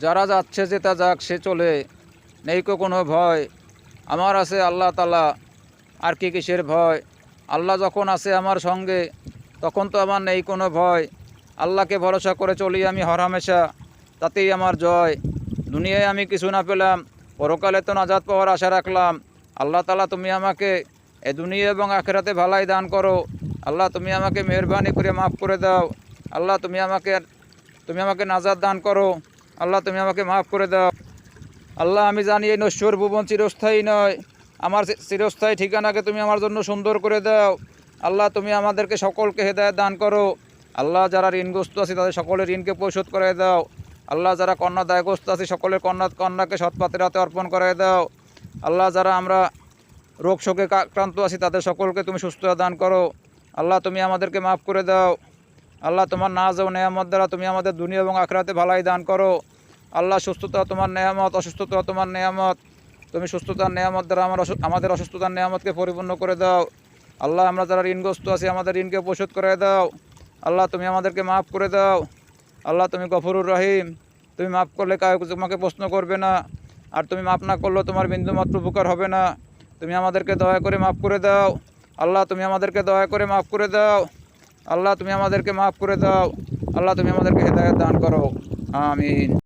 যারা যাচ্ছে যেটা যাক সে চলে, নেই কো কোনো ভয়, আমার আছে আল্লাহ তালা, আর কি কিসের ভয়। আল্লাহ যখন আছে আমার সঙ্গে তখন তো আমার নেই কোনো ভয়। আল্লাহকে ভরসা করে চলি আমি হরহামেশা, তাতেই আমার জয়। দুনিয়ায় আমি কিছু না পেলাম, পরকালে তো নাজাত পাওয়ার আশা রাখলাম। আল্লাহ তালা তুমি আমাকে এ দুনিয়া এবং আখেরাতে ভালাই দান করো। আল্লাহ তুমি আমাকে মেহরবানি করে মাফ করে দাও। আল্লাহ তুমি আমাকে নাজাত দান করো। আল্লাহ তুমি আমাকে মাফ করে দাও। আল্লাহ আমি জানি এই নশ্বর ভুবন চিরস্থায়ী নয়, আমার চিরস্থায়ী ঠিকানাকে তুমি আমার জন্য সুন্দর করে দাও। আল্লাহ তুমি আমাদেরকে সকলকে হেদায়েত দান করো। আল্লাহ যারা ঋণগ্রস্ত আছে তাদের সকলের ঋণকে পরিশোধ করে দাও। আল্লাহ যারা কন্যা দায়গ্রস্ত আছে সকলের কন্যাকে সৎপাত্রের হাতে অর্পণ করে দাও। আল্লাহ যারা আমরা রোগ শোকে আক্রান্ত আছি তাদের সকলকে তুমি সুস্থতা দান করো। আল্লাহ তুমি আমাদেরকে মাফ করে দাও। আল্লাহ তোমার নাজ ও নেয়ামত দ্বারা তুমি আমাদের দুনিয়া এবং আখরাতে ভালাই দান করো। আল্লাহ সুস্থতা তোমার নেয়ামত, অসুস্থতা তোমার নেয়ামত। তুমি সুস্থতার নেয়ামত দ্বারা আমাদের অসুস্থতার নেয়ামতকে পরিপূর্ণ করে দাও। আল্লাহ আমরা যারা ঋণগ্রস্ত আছি আমাদের ঋণকে পরিশোধ করে দাও। আল্লাহ তুমি আমাদেরকে মাফ করে দাও। আল্লাহ তুমি গফুরুর রহিম, তুমি মাফ করলে কাউ তোমাকে প্রশ্ন করবে না, আর তুমি মাফ না করলেও তোমার বিন্দুমাত্র উপকার হবে না। তুমি আমাদেরকে দয়া করে মাফ করে দাও। আল্লাহ তুমি আমাদেরকে দয়া করে মাফ করে দাও। আল্লাহ তুমি আমাদেরকে মাফ করে দাও। আল্লাহ তুমি আমাদেরকে হেদায়েত দান করো। আমিন।